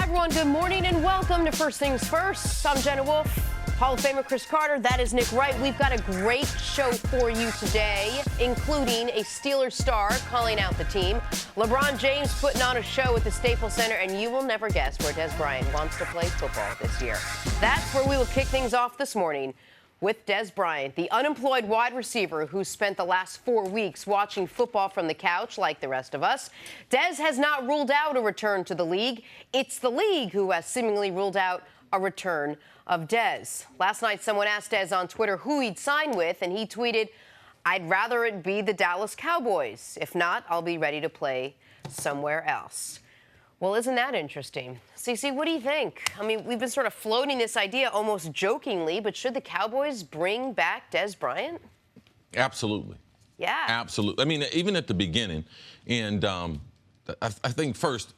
Hi, everyone. Good morning and welcome to First Things First. I'm Jenna Wolfe. Hall of Famer Cris Carter. That is Nick Wright. We've got a great show for you today, including a Steelers star calling out the team, LeBron James putting on a show at the Staples Center, and you will never guess where Dez Bryant wants to play football this year. That's where we will kick things off this morning with Dez Bryant, the unemployed wide receiver who spent the last 4 weeks watching football from the couch like the rest of us. Dez has not ruled out a return to the league. It's the league who has seemingly ruled out a return of Dez. Last night, someone asked Dez on Twitter who he'd sign with, and he tweeted, "I'd rather it be the Dallas Cowboys. If not, I'll be ready to play somewhere else." Well, isn't that interesting? CC, what do you think? I mean, we've been sort of floating this idea almost jokingly, but should the Cowboys bring back Dez Bryant? Absolutely. Yeah. Absolutely. I mean, even at the beginning, and I think first,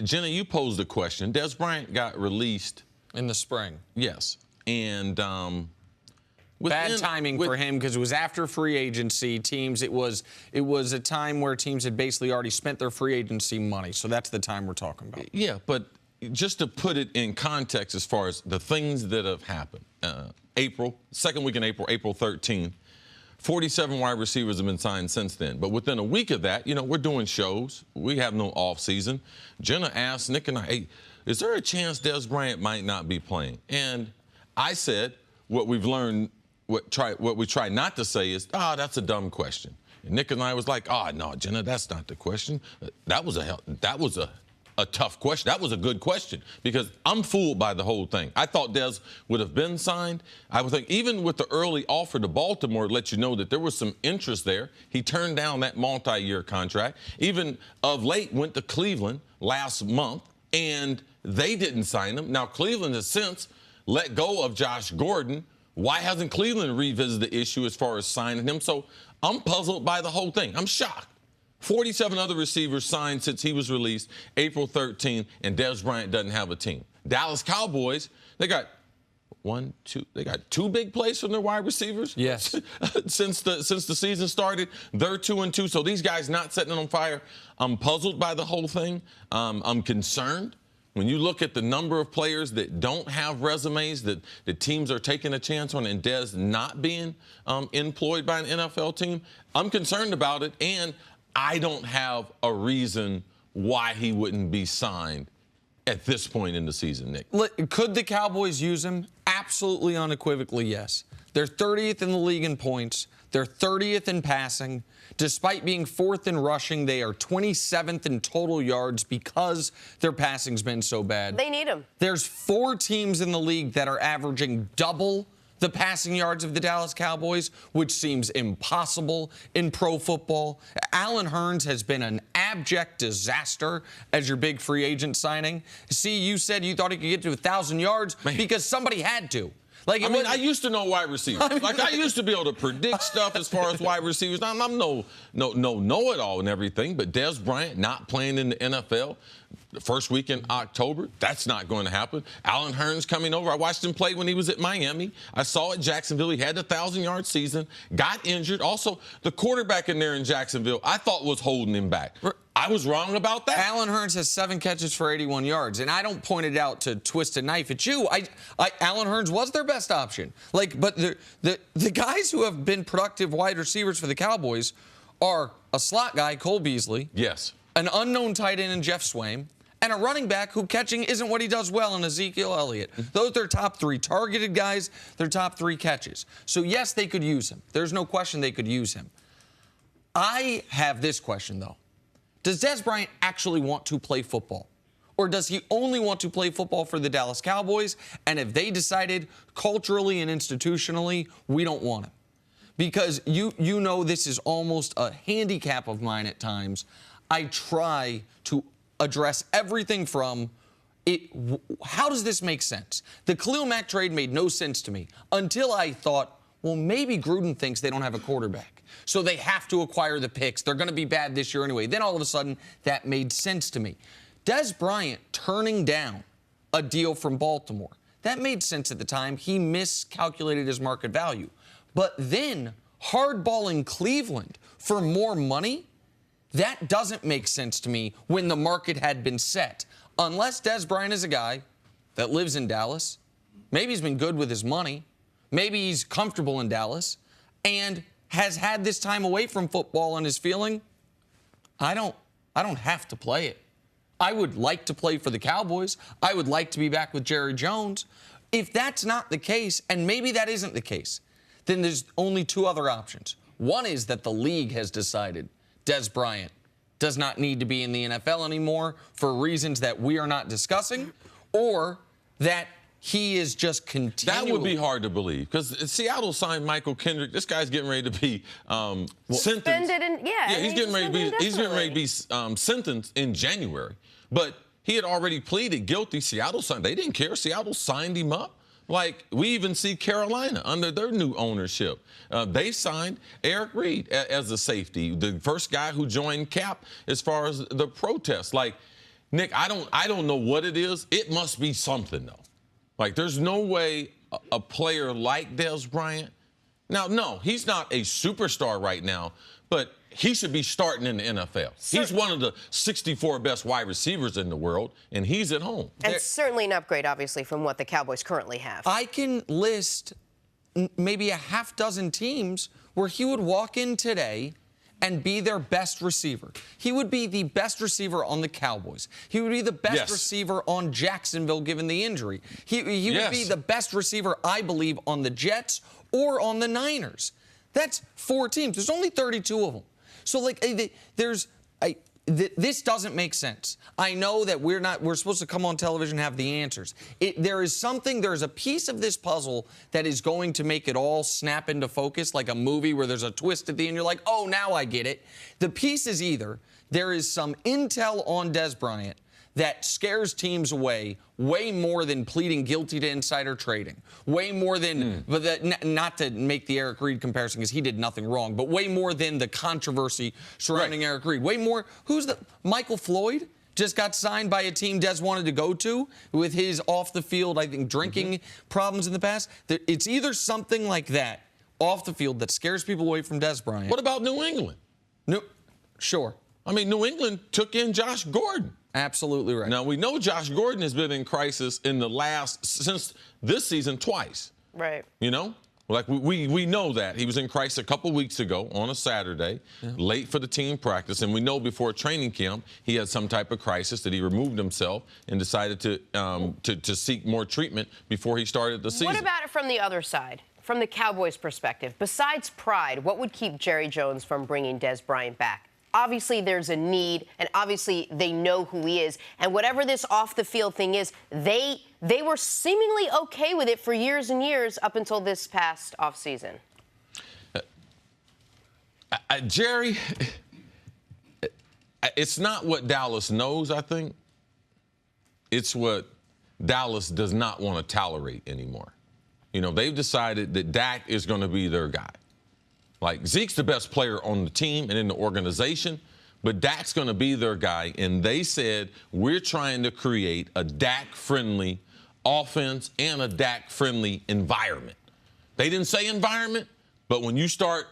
Jenna, you posed a question. Dez Bryant got released in the spring. Yes. And bad timing for him because it was after free agency. It was a time where teams had basically already spent their free agency money. So that's the time we're talking about. Yeah, but just to put it in context as far as the things that have happened. Second week in April 13th, 47 wide receivers have been signed since then. But within a week of that, we're doing shows. We have no off season. Jenna asked Nick and I, hey, is there a chance Dez Bryant might not be playing? And I said what we've learned, what we try not to say is, that's a dumb question. And Nick and I was like, no, Jenna, that's not the question. That was a tough question. That was a good question because I'm fooled by the whole thing. I thought Dez would have been signed. I would think even with the early offer to Baltimore, it let you know that there was some interest there. He turned down that multi-year contract. Even of late went to Cleveland last month, and they didn't sign him. Now, Cleveland has since let go of Josh Gordon. Why hasn't Cleveland revisited the issue as far as signing him? So I'm puzzled by the whole thing. I'm shocked. 47 other receivers signed since he was released April 13th, and Dez Bryant doesn't have a team. Dallas Cowboys, they got two big plays from their wide receivers. Yes. since the season started, they're 2-2. So these guys not setting it on fire. I'm puzzled by the whole thing. I'm concerned. When you look at the number of players that don't have resumes that the teams are taking a chance on and Dez not being employed by an NFL team, I'm concerned about it, and I don't have a reason why he wouldn't be signed at this point in the season, Nick. Could the Cowboys use him? Absolutely, unequivocally, yes. They're 30th in the league in points. They're 30th in passing. Despite being 4th in rushing, they are 27th in total yards because their passing's been so bad. They need him. There's 4 teams in the league that are averaging double the passing yards of the Dallas Cowboys, which seems impossible in pro football. Allen Hurns has been an abject disaster as your big free agent signing. See, you said you thought he could get to 1,000 yards because somebody had to. I used to know wide receivers. I used to be able to predict stuff as far as wide receivers. I'm no know-it-all and everything, but Dez Bryant not playing in the NFL the first week in October, that's not going to happen. Allen Hurns coming over. I watched him play when he was at Miami. I saw at Jacksonville. He had a 1,000-yard season, got injured. Also, the quarterback in there in Jacksonville, I thought was holding him back. I was wrong about that. Allen Hurns has 7 catches for 81 yards, and I don't point it out to twist a knife at you. Allen Hurns was their best option. But the guys who have been productive wide receivers for the Cowboys are a slot guy, Cole Beasley. Yes. An unknown tight end in Jeff Swaim, and a running back who catching isn't what he does well in Ezekiel Elliott. Those are their top 3 targeted guys, their top 3 catches. So, yes, they could use him. There's no question they could use him. I have this question, though. Does Dez Bryant actually want to play football? Or does he only want to play football for the Dallas Cowboys? And if they decided culturally and institutionally, we don't want him. Because you know this is almost a handicap of mine at times. I try to address everything from how does this make sense? The Khalil Mack trade made no sense to me until I thought, well, maybe Gruden thinks they don't have a quarterback. So they have to acquire the picks. They're going to be bad this year anyway. Then all of a sudden, that made sense to me. Dez Bryant turning down a deal from Baltimore. That made sense at the time. He miscalculated his market value. But then hardballing Cleveland for more money, that doesn't make sense to me when the market had been set. unless Dez Bryant is a guy that lives in Dallas, maybe he's been good with his money, maybe he's comfortable in Dallas, and has had this time away from football and is feeling, I don't have to play it. I would like to play for the Cowboys. I would like to be back with Jerry Jones. If that's not the case, and maybe that isn't the case, then there's only two other options. One is that the league has decided Dez Bryant does not need to be in the NFL anymore for reasons that we are not discussing, or that he is just continuing. That would be hard to believe, because Seattle signed Michael Kendrick. This guy's getting ready to be sentenced. He's getting ready to be sentenced in January. But he had already pleaded guilty. Seattle signed. They didn't care. Seattle signed him up. Like, we even see Carolina under their new ownership. They signed Eric Reed as a safety, the first guy who joined Cap as far as the protest. Like, Nick, I don't know what it is. It must be something, though. Like, there's no way a player like Dez Bryant. Now, no, he's not a superstar right now, but he should be starting in the NFL. He's one of the 64 best wide receivers in the world, and he's at home. And certainly an upgrade, obviously, from what the Cowboys currently have. I can list maybe a half dozen teams where he would walk in today and be their best receiver. He would be the best receiver on the Cowboys. He would be the best receiver on Jacksonville, given the injury. He would be the best receiver, I believe, on the Jets or on the Niners. That's 4 teams. There's only 32 of them. So, like, this doesn't make sense. I know that we're supposed to come on television and have the answers. There's a piece of this puzzle that is going to make it all snap into focus, like a movie where there's a twist at the end. You're like, oh, now I get it. The piece is either there is some intel on Dez Bryant that scares teams away way more than pleading guilty to insider trading, way more than, not to make the Eric Reed comparison because he did nothing wrong, but way more than the controversy surrounding Eric Reed. Way more, Michael Floyd just got signed by a team Dez wanted to go to with his off the field, I think, drinking problems in the past. It's either something like that off the field that scares people away from Dez Bryant. What about New England? Sure. I mean, New England took in Josh Gordon. Absolutely right. Now, we know Josh Gordon has been in crisis since this season twice. Right. You know? Like, we know that. He was in crisis a couple weeks ago on a Saturday, late for the team practice. And we know before training camp, he had some type of crisis that he removed himself and decided to seek more treatment before he started the season. What about it from the other side? From the Cowboys' perspective, besides pride, what would keep Jerry Jones from bringing Dez Bryant back? Obviously, there's a need, and obviously they know who he is. And whatever this off-the-field thing is, they were seemingly okay with it for years and years up until this past offseason. Jerry, it's not what Dallas knows, I think. It's what Dallas does not want to tolerate anymore. You know, they've decided that Dak is going to be their guy. Like, Zeke's the best player on the team and in the organization, but Dak's going to be their guy. And they said, we're trying to create a Dak-friendly offense and a Dak-friendly environment. They didn't say environment, but when you start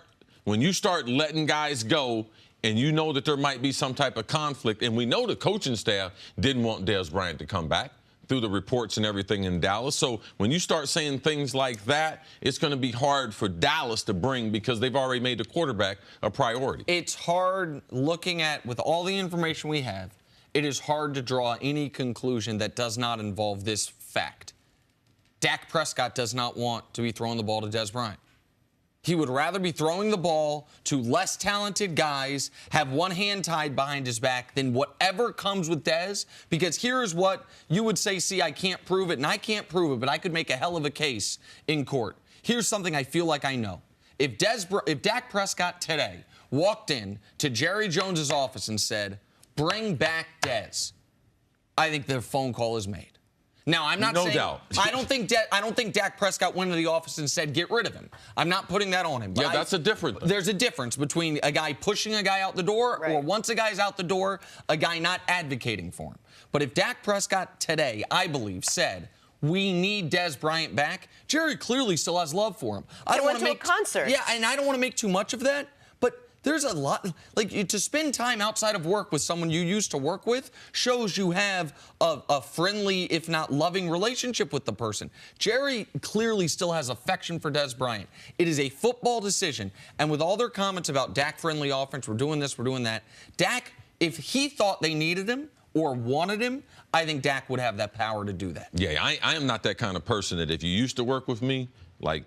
letting guys go and you know that there might be some type of conflict, and we know the coaching staff didn't want Dez Bryant to come back through the reports and everything in Dallas. So when you start saying things like that, it's going to be hard for Dallas to bring because they've already made the quarterback a priority. It's hard looking at, with all the information we have, it is hard to draw any conclusion that does not involve this fact. Dak Prescott does not want to be throwing the ball to Dez Bryant. He would rather be throwing the ball to less talented guys, have one hand tied behind his back, than whatever comes with Dez. Because here's what you would say, see, I can't prove it, and I can't prove it, but I could make a hell of a case in court. Here's something I feel like I know. If Dak Prescott today walked in to Jerry Jones's office and said, bring back Dez, I think the phone call is made. Now, I'm not saying, no doubt. I don't think Dak Prescott went to the office and said, get rid of him. I'm not putting that on him. Yeah, that's a difference. There's a difference between a guy pushing a guy out the door, or once a guy's out the door, a guy not advocating for him. But if Dak Prescott today, I believe, said, we need Dez Bryant back, Jerry clearly still has love for him. I don't want to make a concert. Yeah, and I don't want to make too much of that, but There's a lot, to spend time outside of work with someone you used to work with shows you have a friendly, if not loving, relationship with the person. Jerry clearly still has affection for Dez Bryant. It is a football decision. And with all their comments about Dak-friendly offense, we're doing this, we're doing that, Dak, if he thought they needed him or wanted him, I think Dak would have that power to do that. Yeah, I am not that kind of person that if you used to work with me,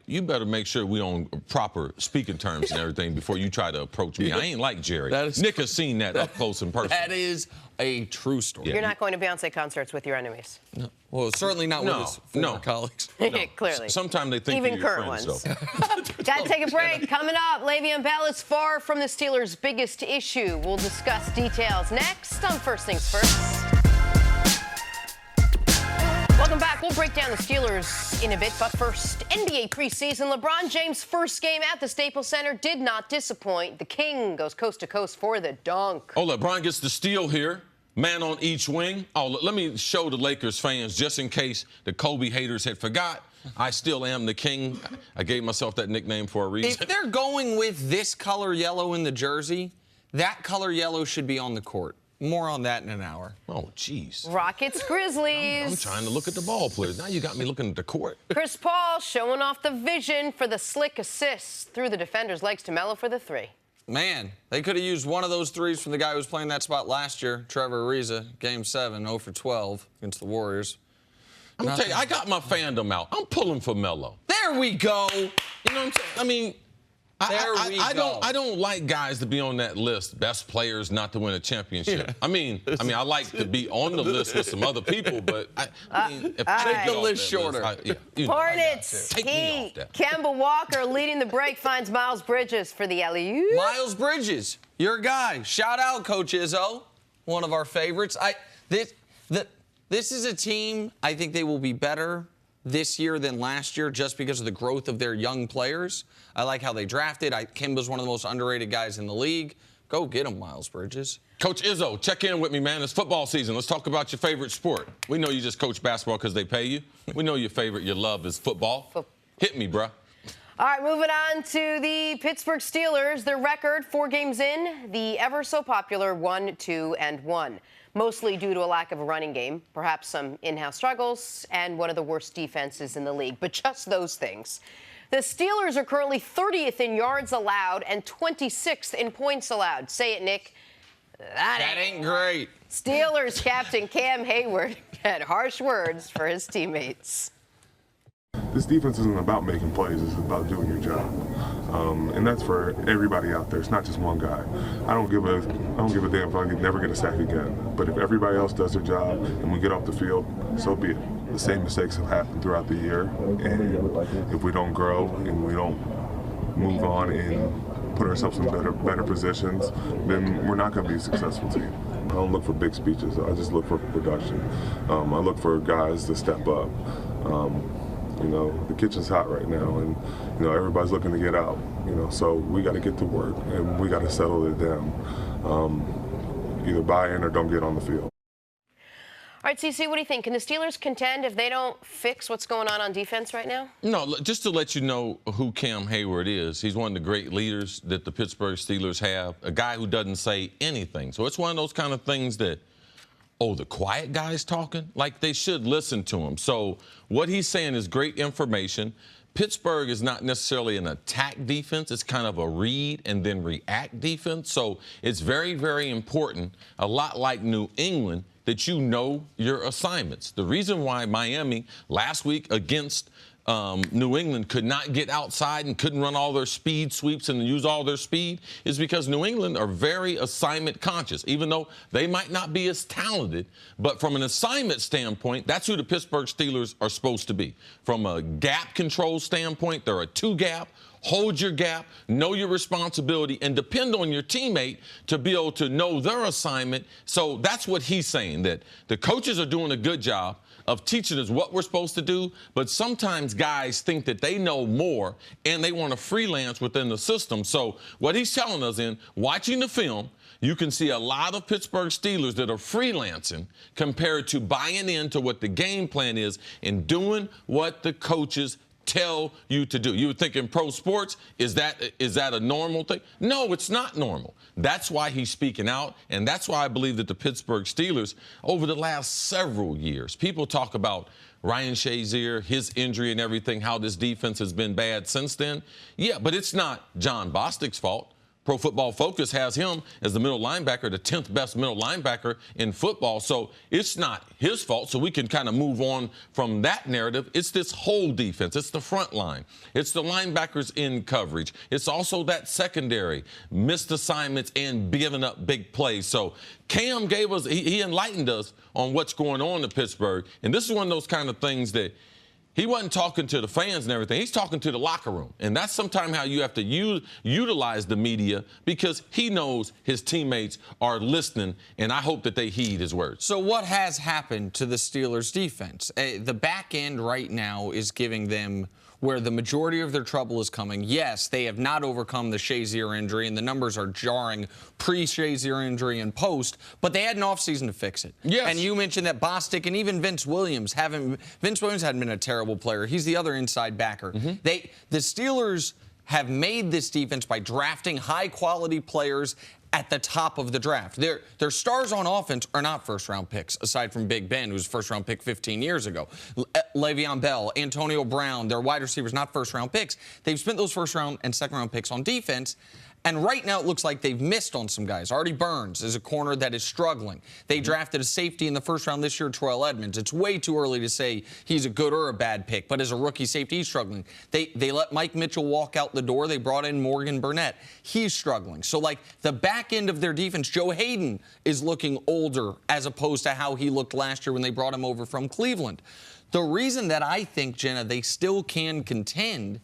you better make sure we on proper speaking terms and everything before you try to approach me. I ain't like Jerry. Nick has seen that up close and personal. That is a true story. You're not going to Beyonce concerts with your enemies. No. Well, certainly not with his former colleagues. No. Clearly. Sometimes they think even current friends, ones. Got to take a break. Coming up, Le'Veon Bell is far from the Steelers' biggest issue. We'll discuss details next on First Things First. Welcome back. We'll break down the Steelers in a bit, but first, NBA preseason. LeBron James' first game at the Staples Center did not disappoint. The King goes coast to coast for the dunk. Oh, LeBron gets the steal here. Man on each wing. Oh, let me show the Lakers fans, just in case the Kobe haters had forgot, I still am the King. I gave myself that nickname for a reason. If they're going with this color yellow in the jersey, that color yellow should be on the court. More on that in an hour. Oh, jeez. Rockets, Grizzlies. I'm trying to look at the ball players. Now you got me looking at the court. Chris Paul showing off the vision for the slick assists through the defender's legs to Melo for the three. Man, they could have used one of those threes from the guy who was playing that spot last year, Trevor Ariza, Game 7, 0 for 12 against the Warriors. I'm going to tell you, I got my fandom out. I'm pulling for Melo. There we go. You know what I'm saying? I mean, I don't like guys to be on that list, best players not to win a championship. Yeah. I mean, I like to be on the list with some other people, but I mean, if take the list shorter. Hornets, Heat, Kemba Walker leading the break finds Miles Bridges for the alley-oop. Miles Bridges, your guy. Shout out, Coach Izzo, one of our favorites. This is a team, I think they will be better this year than last year just because of the growth of their young players. I like how they drafted. Kemba's one of the most underrated guys in the league. Go get him, Miles Bridges. Coach Izzo, check in with me, man. It's football season. Let's talk about your favorite sport. We know you just coach basketball because they pay you. We know your love is football. Hit me, bruh. All right, moving on to the Pittsburgh Steelers. Their record, 4 games in, the ever so popular 1-2-1. Mostly due to a lack of a running game, perhaps some in-house struggles, and one of the worst defenses in the league. But just those things. The Steelers are currently 30th in yards allowed and 26th in points allowed. Say it, Nick. That ain't great. Steelers captain Cam Hayward had harsh words for his teammates. This defense isn't about making plays, it's about doing your job. And that's for everybody out there. It's not just one guy. I don't give a damn if I never get a sack again. But if everybody else does their job and we get off the field, so be it. The same mistakes have happened throughout the year. And if we don't grow and we don't move on and put ourselves in better positions, then we're not going to be a successful team. I don't look for big speeches. I just look for production. I look for guys to step up. You know, the kitchen's hot right now, and, you know, everybody's looking to get out, you know, so we got to get to work, and we got to settle it down. Either buy in or don't get on the field. All right, CC, what do you think? Can the Steelers contend if they don't fix what's going on defense right now? No, just to let you know who Cam Hayward is. He's one of the great leaders that the Pittsburgh Steelers have, a guy who doesn't say anything. So it's one of those kind of things that, oh, the quiet guy's talking? Like, they should listen to him. So what he's saying is great information. Pittsburgh is not necessarily an attack defense. It's kind of a read and then react defense. So it's very, very important, a lot like New England, that you know your assignments. The reason why Miami last week against New England could not get outside and couldn't run all their speed sweeps and use all their speed is because New England are very assignment conscious, even though they might not be as talented. But from an assignment standpoint, that's who the Pittsburgh Steelers are supposed to be. From a gap control standpoint, they're a 2-gap. Hold your gap, know your responsibility, and depend on your teammate to be able to know their assignment. So that's what he's saying, that the coaches are doing a good job of teaching us what we're supposed to do, but sometimes guys think that they know more and they want to freelance within the system. So what he's telling us in watching the film, you can see a lot of Pittsburgh Steelers that are freelancing compared to buying into what the game plan is and doing what the coaches tell you to do. You would think in pro sports, is that a normal thing? No, it's not normal. That's why he's speaking out, and that's why I believe that the Pittsburgh Steelers, over the last several years, people talk about Ryan Shazier, his injury and everything, how this defense has been bad since then. Yeah, but it's not John Bostic's fault. Pro Football Focus has him as the middle linebacker, the 10th best middle linebacker in football. So it's not his fault. So we can kind of move on from that narrative. It's this whole defense. It's the front line. It's the linebackers in coverage. It's also that secondary, missed assignments and giving up big plays. So Cam gave us, he enlightened us on what's going on in Pittsburgh. And this is one of those kind of things that he wasn't talking to the fans and everything. He's talking to the locker room. And that's sometimes how you have to utilize the media, because he knows his teammates are listening, and I hope that they heed his words. So what has happened to the Steelers' defense? The back end right now is giving them where the majority of their trouble is coming. Yes, they have not overcome the Shazier injury, and the numbers are jarring pre-Shazier injury and post, but they had an offseason to fix it. Yes. And you mentioned that Bostic and even Vince Williams hadn't been a terrible player. He's the other inside backer. The Steelers have made this defense by drafting high-quality players at the top of the draft. Their stars on offense are not first-round picks, aside from Big Ben, who's a first-round pick 15 years ago. Le'Veon Bell, Antonio Brown, their wide receivers, not first-round picks. They've spent those first-round and second-round picks on defense, and right now it looks like they've missed on some guys. Artie Burns is a corner that is struggling. They drafted a safety in the first round this year, Terrell Edmonds. It's way too early to say he's a good or a bad pick, but as a rookie safety, he's struggling. They let Mike Mitchell walk out the door. They brought in Morgan Burnett. He's struggling. So, like, the back end of their defense, Joe Hayden is looking older as opposed to how he looked last year when they brought him over from Cleveland. The reason that I think, Jenna, they still can contend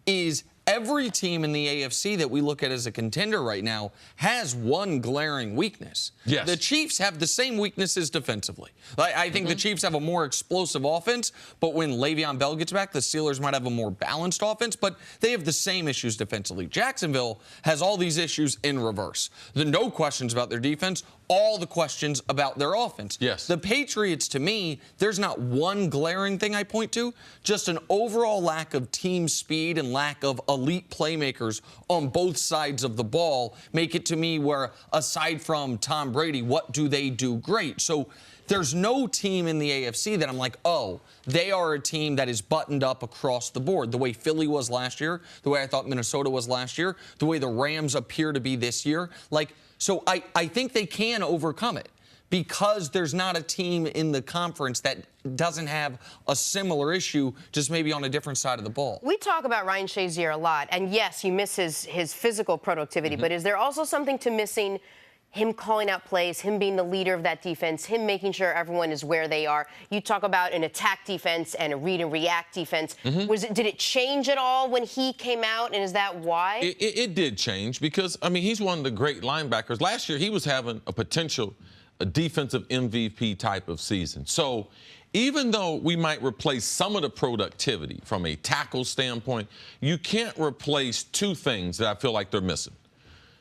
is every team in the AFC that we look at as a contender right now has one glaring weakness. Yes. The Chiefs have the same weaknesses defensively. I think the Chiefs have a more explosive offense, but when Le'Veon Bell gets back, the Steelers might have a more balanced offense, but they have the same issues defensively. Jacksonville has all these issues in reverse. No questions about their defense, all the questions about their offense. Yes. The Patriots, to me, there's not one glaring thing I point to, just an overall lack of team speed and lack of elite playmakers on both sides of the ball make it to me where, aside from Tom Brady, what do they do great? So there's no team in the AFC that I'm like, oh, they are a team that is buttoned up across the board, the way Philly was last year, the way I thought Minnesota was last year, the way the Rams appear to be this year. So I think they can overcome it because there's not a team in the conference that doesn't have a similar issue, just maybe on a different side of the ball. We talk about Ryan Shazier a lot, and yes, he misses his physical productivity, but is there also something to missing him calling out plays, him being the leader of that defense, him making sure everyone is where they are? You talk about an attack defense and a read and react defense. Did it change at all when he came out, and is that why? It did change because, I mean, he's one of the great linebackers. Last year, he was having a defensive MVP type of season. So even though we might replace some of the productivity from a tackle standpoint, you can't replace two things that I feel like they're missing.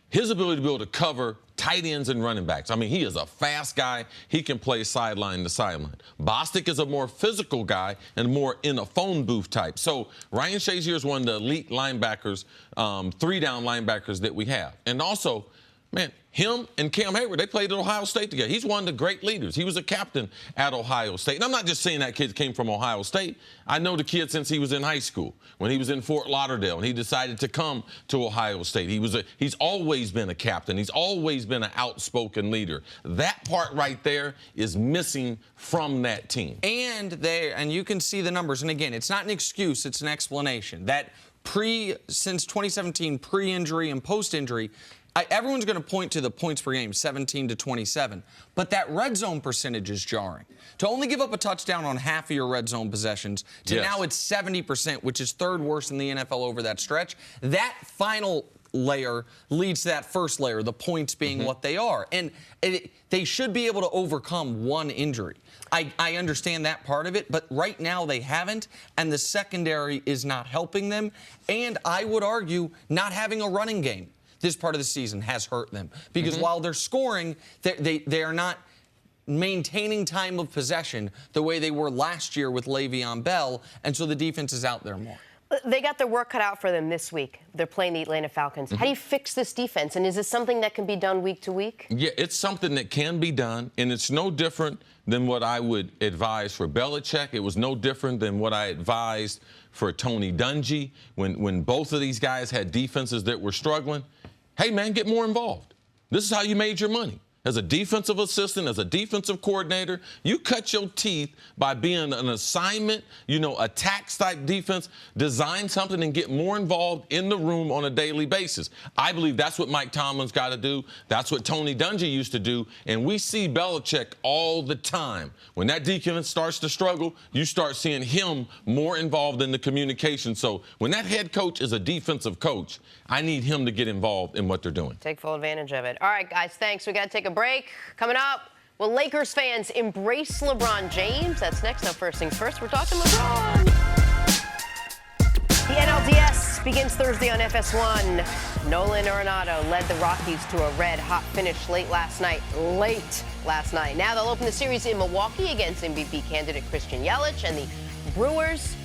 His ability to be able to cover tight ends and running backs. I mean, he is a fast guy. He can play sideline to sideline. Bostic is a more physical guy and more in a phone booth type. So Ryan Shazier is one of the elite linebackers, three-down linebackers that we have. And also, man, him and Cam Hayward, they played at Ohio State together. He's one of the great leaders. He was a captain at Ohio State. And I'm not just saying that kid came from Ohio State. I know the kid since he was in high school, when he was in Fort Lauderdale, and he decided to come to Ohio State. He's always been a captain. He's always been an outspoken leader. That part right there is missing from that team. And you can see the numbers. And again, it's not an excuse, it's an explanation. That since 2017, pre-injury and post-injury, everyone's going to point to the points per game, 17 to 27. But that red zone percentage is jarring. To only give up a touchdown on half of your red zone possessions, to now it's 70%, which is third worst in the NFL over that stretch. That final layer leads to that first layer, the points being what they are. And they should be able to overcome one injury. I understand that part of it, but right now they haven't, and the secondary is not helping them. And I would argue not having a running game this part of the season has hurt them because while they're scoring, they are not maintaining time of possession the way they were last year with Le'Veon Bell, and so the defense is out there more. They got their work cut out for them this week. They're playing the Atlanta Falcons. How do you fix this defense? And is this something that can be done week to week? Yeah, it's something that can be done, and it's no different than what I would advise for Belichick. It was no different than what I advised for Tony Dungy when both of these guys had defenses that were struggling. Hey, man, get more involved. This is how you made your money. As a defensive assistant, as a defensive coordinator, you cut your teeth by being an assignment, attack-type defense, design something and get more involved in the room on a daily basis. I believe that's what Mike Tomlin's got to do. That's what Tony Dungy used to do. And we see Belichick all the time. When that defense starts to struggle, you start seeing him more involved in the communication. So when that head coach is a defensive coach, I need him to get involved in what they're doing. Take full advantage of it. All right, guys, thanks. We got to take a break. Coming up, will Lakers fans embrace LeBron James? That's next on First Things First. We're talking LeBron. The NLDS begins Thursday on FS1. Nolan Arenado led the Rockies to a red-hot finish late last night. Now they'll open the series in Milwaukee against MVP candidate Christian Yelich and the Brewers.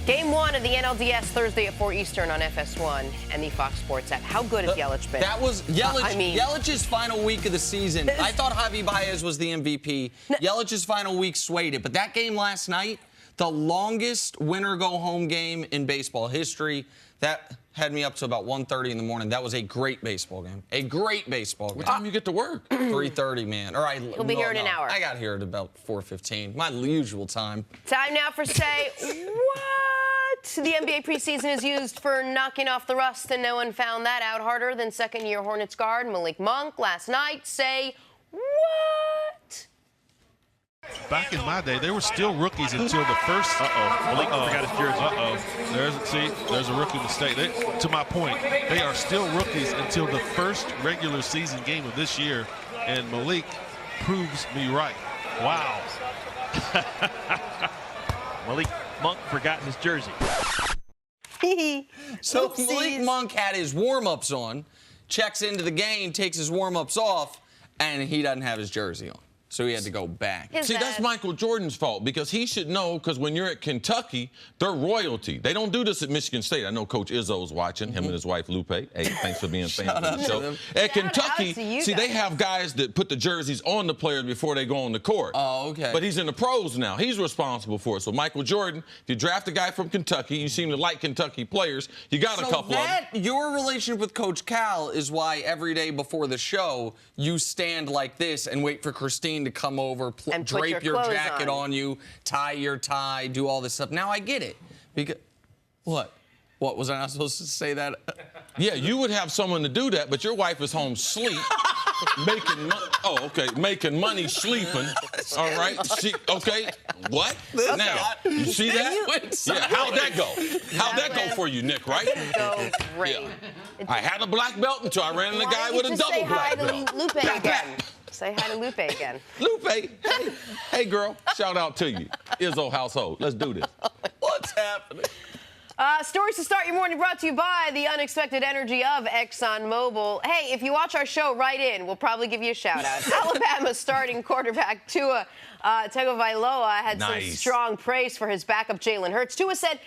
Game 1 of the NLDS Thursday at 4 Eastern on FS1 and the Fox Sports app. How good has Yelich been? That was Yelich. Yelich's final week of the season. I thought Javi Baez was the MVP. Yelich's final week swayed it. But that game last night, the longest winner-go-home game in baseball history, that had me up to about 1:30 in the morning. That was a great baseball game. A great baseball game. What time you get to work? 3:30, man. All right. He'll be here in an hour. I got here at about 4:15. My usual time. Time now for Say What? The NBA preseason is used for knocking off the rust, and no one found that out harder than second-year Hornets guard Malik Monk last night. Say what? Back in my day, they were still rookies until the first. Malik forgot his jersey. There's a rookie mistake. To my point, they are still rookies until the first regular season game of this year, and Malik proves me right. Wow. Malik Monk forgot his jersey. So Malik Monk had his warm-ups on, checks into the game, takes his warm-ups off, and he doesn't have his jersey on. So he had to go back. See, that's Michael Jordan's fault because he should know, because when you're at Kentucky, they're royalty. They don't do this at Michigan State. I know Coach Izzo's watching, him and his wife Lupe. Hey, thanks for being fans of the show. At Kentucky, they have guys that put the jerseys on the players before they go on the court. Oh, okay. But he's in the pros now. He's responsible for it. So Michael Jordan, if you draft a guy from Kentucky, you seem to like Kentucky players, you got a couple of them. Your relationship with Coach Cal is why every day before the show, you stand like this and wait for Christine to come over, and drape your jacket on you, tie your tie, do all this stuff. Now I get it. Because what? What, was I not supposed to say that? Yeah, you would have someone to do that, but your wife is home asleep, making money. Oh, okay, making money sleeping. All right. Okay. What? Now, you see that? Yeah. How'd that go? How'd that go for you, Nick? Right? Go great. Yeah. I had a black belt until I ran into a guy with a double black belt. Lupe again. Say hi to Lupe again. Lupe, hey, girl, shout out to you. Izzo household. Let's do this. What's happening? Stories to start your morning brought to you by the unexpected energy of ExxonMobil. Hey, if you watch our show, write in. We'll probably give you a shout-out. Alabama starting quarterback Tua Tagovailoa had some strong praise for his backup Jalen Hurts. Tua said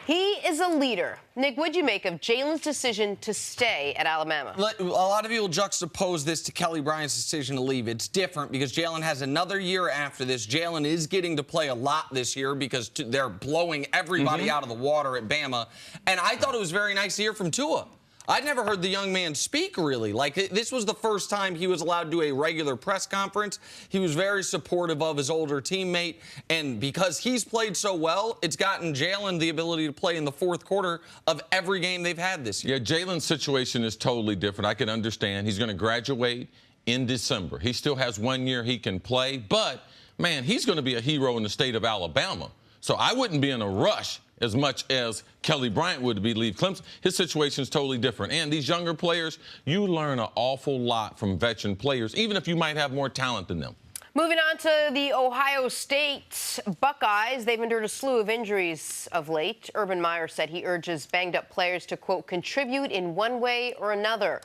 he is a leader. Nick, what'd you make of Jalen's decision to stay at Alabama? A lot of people juxtapose this to Kelly Bryant's decision to leave. It's different because Jalen has another year after this. Jalen is getting to play a lot this year because they're blowing everybody out of the water at Bama. And I thought it was very nice to hear from Tua. I'd never heard the young man speak, really. Like, this was the first time he was allowed to do a regular press conference. He was very supportive of his older teammate. And because he's played so well, it's gotten Jalen the ability to play in the fourth quarter of every game they've had this year. Yeah, Jalen's situation is totally different. I can understand. He's going to graduate in December. He still has 1 year he can play. But, man, he's going to be a hero in the state of Alabama. So I wouldn't be in a rush as much as Kelly Bryant would be leave Clemson. His situation is totally different. And these younger players, you learn an awful lot from veteran players, even if you might have more talent than them. Moving on to the Ohio State Buckeyes. They've endured a slew of injuries of late. Urban Meyer said he urges banged-up players to, quote, contribute in one way or another.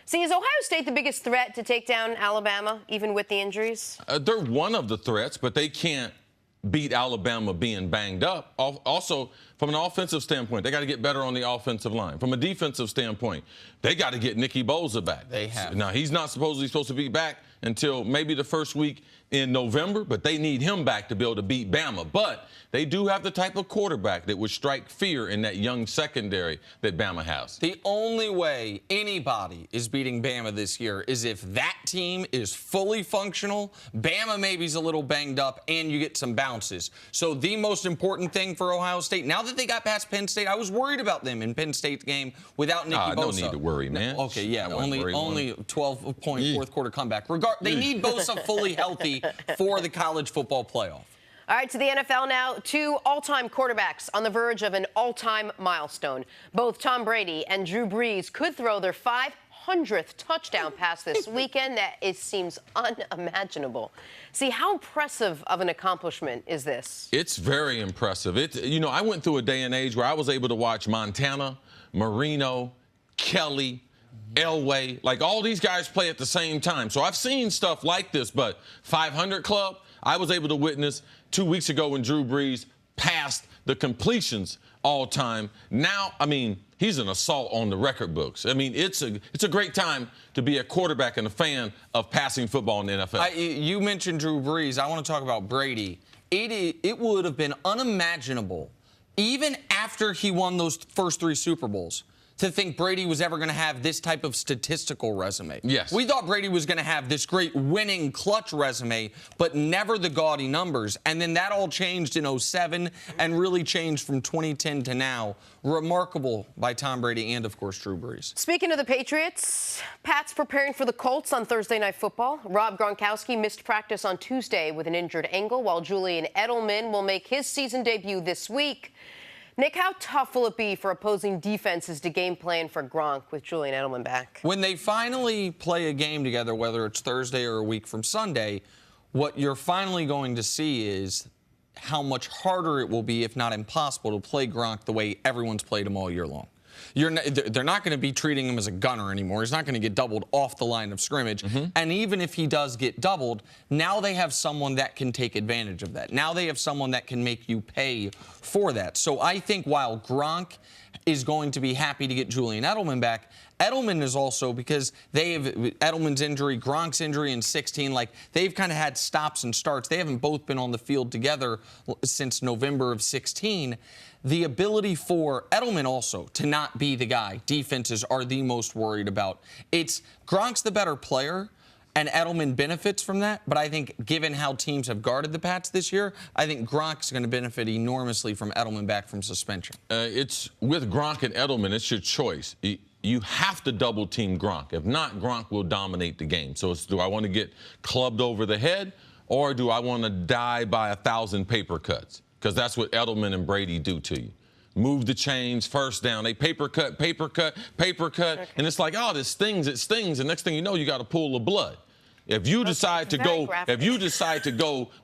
See, is Ohio State the biggest threat to take down Alabama, even with the injuries? They're one of the threats, but they can't beat Alabama being banged up. Also, From an offensive standpoint, they got to get better on the offensive line. From a defensive standpoint, they got to get Nicky Bosa back. They have. Now, he's not supposed to be back until maybe the first week in November, but they need him back to be able to beat Bama. But they do have the type of quarterback that would strike fear in that young secondary that Bama has. The only way anybody is beating Bama this year is if that team is fully functional, Bama maybe's a little banged up, and you get some bounces. So the most important thing for Ohio State, now that they got past Penn State, I was worried about them in Penn State's game without Nicky Bosa. No need to worry, man. Okay, yeah, only 12-point fourth-quarter comeback. They need Bosa fully healthy for the college football playoff. All right, to the NFL now. 2 all-time quarterbacks on the verge of an all-time milestone. Both Tom Brady and Drew Brees could throw their 500th touchdown pass this weekend. That seems unimaginable. See, how impressive of an accomplishment is this? It's very impressive. I went through a day and age where I was able to watch Montana, Marino, Kelly, Elway, like all these guys play at the same time. So I've seen stuff like this, but 500 club, I was able to witness 2 weeks ago when Drew Brees passed the completions all time. Now, he's an assault on the record books. It's a great time to be a quarterback and a fan of passing football in the NFL. You mentioned Drew Brees. I want to talk about Brady. It would have been unimaginable, even after he won those first 3 Super Bowls, to think Brady was ever going to have this type of statistical resume. Yes. We thought Brady was going to have this great winning clutch resume, but never the gaudy numbers. And then that all changed in 2007 and really changed from 2010 to now. Remarkable by Tom Brady and, of course, Drew Brees. Speaking of the Patriots, Pat's preparing for the Colts on Thursday Night Football. Rob Gronkowski missed practice on Tuesday with an injured ankle, while Julian Edelman will make his season debut this week. Nick, how tough will it be for opposing defenses to game plan for Gronk with Julian Edelman back? When they finally play a game together, whether it's Thursday or a week from Sunday, what you're finally going to see is how much harder it will be, if not impossible, to play Gronk the way everyone's played him all year long. They're not going to be treating him as a gunner anymore. He's not going to get doubled off the line of scrimmage. And even if he does get doubled, now they have someone that can take advantage of that. Now they have someone that can make you pay for that. So I think while Gronk is going to be happy to get Julian Edelman back, Edelman is also, because they have Edelman's injury, Gronk's injury in 2016, they've kind of had stops and starts. They haven't both been on the field together since November of 2016. The ability for Edelman also to not be the guy defenses are the most worried about. Gronk's the better player, and Edelman benefits from that. But I think given how teams have guarded the Pats this year, I think Gronk's going to benefit enormously from Edelman back from suspension. It's with Gronk and Edelman, it's your choice. You have to double team Gronk. If not, Gronk will dominate the game. So do I want to get clubbed over the head, or do I want to die by 1,000 paper cuts? Because that's what Edelman and Brady do to you. Move the chains, first down. They paper cut, okay. And it's like, oh, this stings, it stings. And next thing you know, you got a pool of blood. If you decide to go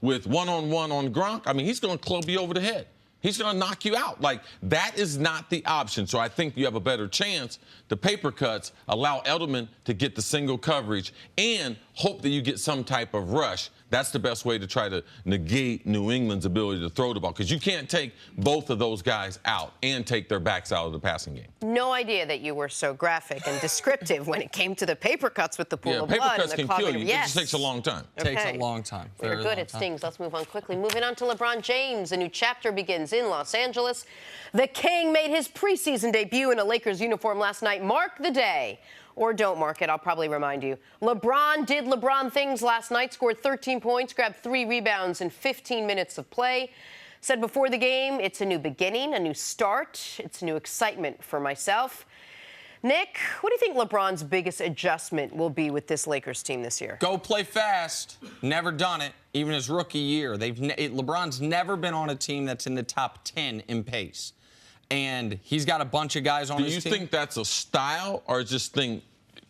with one-on-one on Gronk, he's going to club you over the head. He's going to knock you out. That is not the option. So I think you have a better chance. The paper cuts allow Edelman to get the single coverage and hope that you get some type of rush. That's the best way to try to negate New England's ability to throw the ball, because you can't take both of those guys out and take their backs out of the passing game. No idea that you were so graphic and descriptive when it came to the paper cuts with the pool of blood. Paper cuts can kill you. Yes. It just takes a long time. Okay. Takes a long time. You're good. It stings. Let's move on quickly. Moving on to LeBron James. A new chapter begins in Los Angeles. The King made his preseason debut in a Lakers uniform last night. Mark the day. Or don't mark it, I'll probably remind you. LeBron did LeBron things last night, scored 13 points, grabbed 3 rebounds in 15 minutes of play. Said before the game, it's a new beginning, a new start. It's new excitement for myself. Nick, what do you think LeBron's biggest adjustment will be with this Lakers team this year? Go play fast. Never done it, even his rookie year. LeBron's never been on a team that's in the top 10 in pace. And he's got a bunch of guys on his team. Do you think that's a style, or just think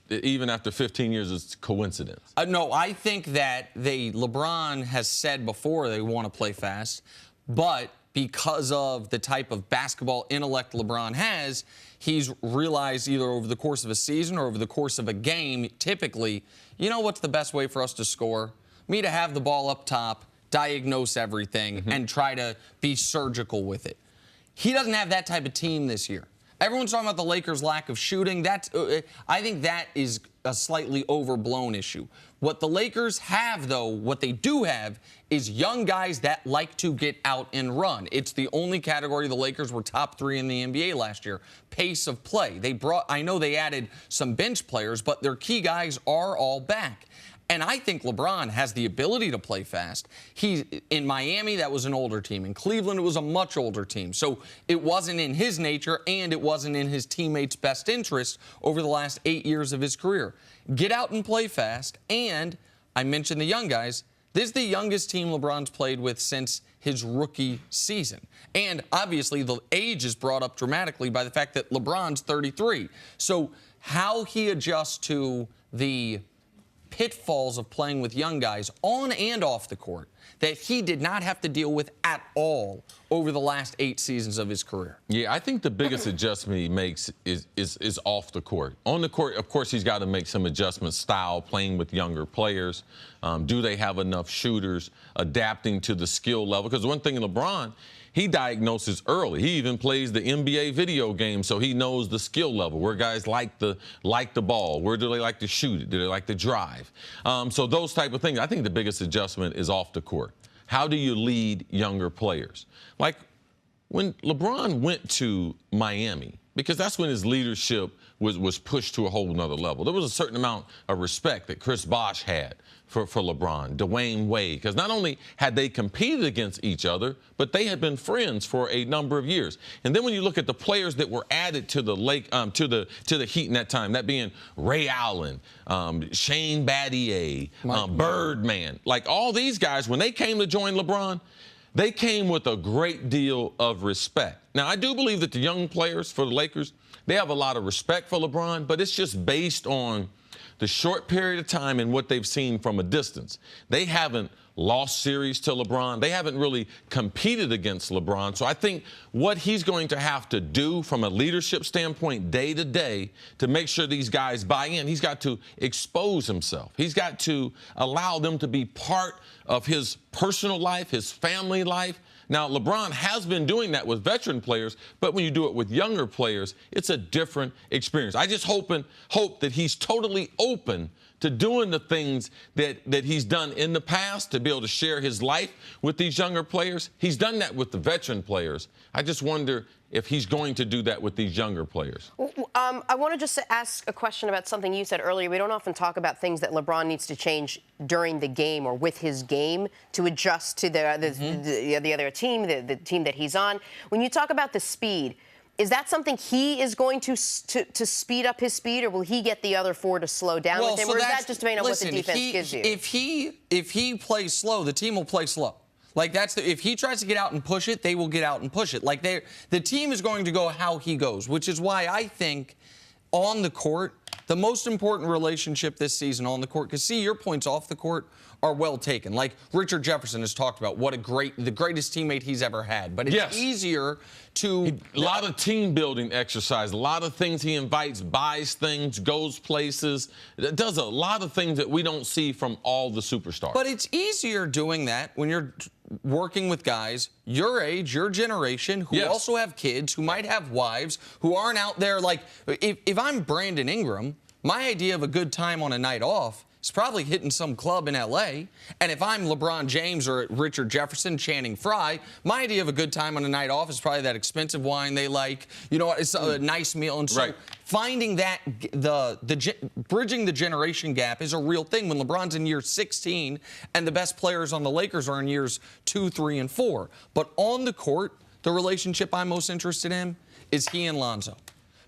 even after 15 years it's coincidence? No, I think that LeBron has said before they want to play fast, but because of the type of basketball intellect LeBron has, he's realized either over the course of a season or over the course of a game, typically, you know what's the best way for us to score? Me to have the ball up top, diagnose everything, and try to be surgical with it. he doesn't have that type of team this year. Everyone's talking about the Lakers' lack of shooting. I think that is a slightly overblown issue. What the Lakers have, though, what they do have is young guys that like to get out and run. It's the only category the Lakers were top 3 in the NBA last year. Pace of play. I know they added some bench players, but their key guys are all back. And I think LeBron has the ability to play fast. In Miami, that was an older team. In Cleveland, it was a much older team. So it wasn't in his nature, and it wasn't in his teammates' best interest over the last 8 years of his career. Get out and play fast. And I mentioned the young guys. This is the youngest team LeBron's played with since his rookie season. And obviously, the age is brought up dramatically by the fact that LeBron's 33. So how he adjusts to the pitfalls of playing with young guys on and off the court that he did not have to deal with at all over the last 8 seasons of his career. Yeah, I think the biggest adjustment he makes is off the court. On the court, of course, he's got to make some adjustments, style, playing with younger players. Do they have enough shooters, adapting to the skill level? Because one thing in LeBron, he diagnoses early. He even plays the NBA video game, so he knows the skill level, where guys like the ball, where do they like to shoot it, do they like to drive. So those type of things. I think the biggest adjustment is off the court. How do you lead younger players? Like when LeBron went to Miami, because that's when his leadership was pushed to a whole nother level. There was a certain amount of respect that Chris Bosh had for LeBron, Dwayne Wade, because not only had they competed against each other, but they had been friends for a number of years. And then when you look at the players that were added to the to the Heat in that time, that being Ray Allen, Shane Battier, Birdman, like all these guys, when they came to join LeBron, they came with a great deal of respect. Now, I do believe that the young players for the Lakers, they have a lot of respect for LeBron, but it's just based on the short period of time and what they've seen from a distance. They haven't lost series to LeBron. They haven't really competed against LeBron. So I think what he's going to have to do from a leadership standpoint day to day to make sure these guys buy in, he's got to expose himself. He's got to allow them to be part of his personal life, his family life. Now, LeBron has been doing that with veteran players, but when you do it with younger players, it's a different experience. I just hope that he's totally open to doing the things that he's done in the past, to be able to share his life with these younger players. He's done that with the veteran players. I just wonder if he's going to do that with these younger players. I want to just ask a question about something you said earlier. We don't often talk about things that LeBron needs to change during the game or with his game to adjust to the other team, the team that he's on. When you talk about the speed, is that something he is going to speed up his speed, or will he get the other 4 to slow down with him, or is that just depending on what the defense gives you? If he plays slow, the team will play slow. Like if he tries to get out and push it, they will get out and push it. Like the team is going to go how he goes, which is why I think on the court, the most important relationship this season on the court, because see, your points off the court are well taken. Like Richard Jefferson has talked about the greatest teammate he's ever had. But it's easier to... A lot of team building exercise, a lot of things he invites, buys things, goes places, does a lot of things that we don't see from all the superstars. But it's easier doing that when you're working with guys your age, your generation, who also have kids, who might have wives, who aren't out there. Like, if I'm Brandon Ingram, my idea of a good time on a night off is probably hitting some club in L.A. And if I'm LeBron James or Richard Jefferson, Channing Frye, my idea of a good time on a night off is probably that expensive wine they like. You know what? It's a nice meal. And so finding that, bridging the generation gap is a real thing when LeBron's in year 16 and the best players on the Lakers are in years 2, 3, and 4. But on the court, the relationship I'm most interested in is he and Lonzo.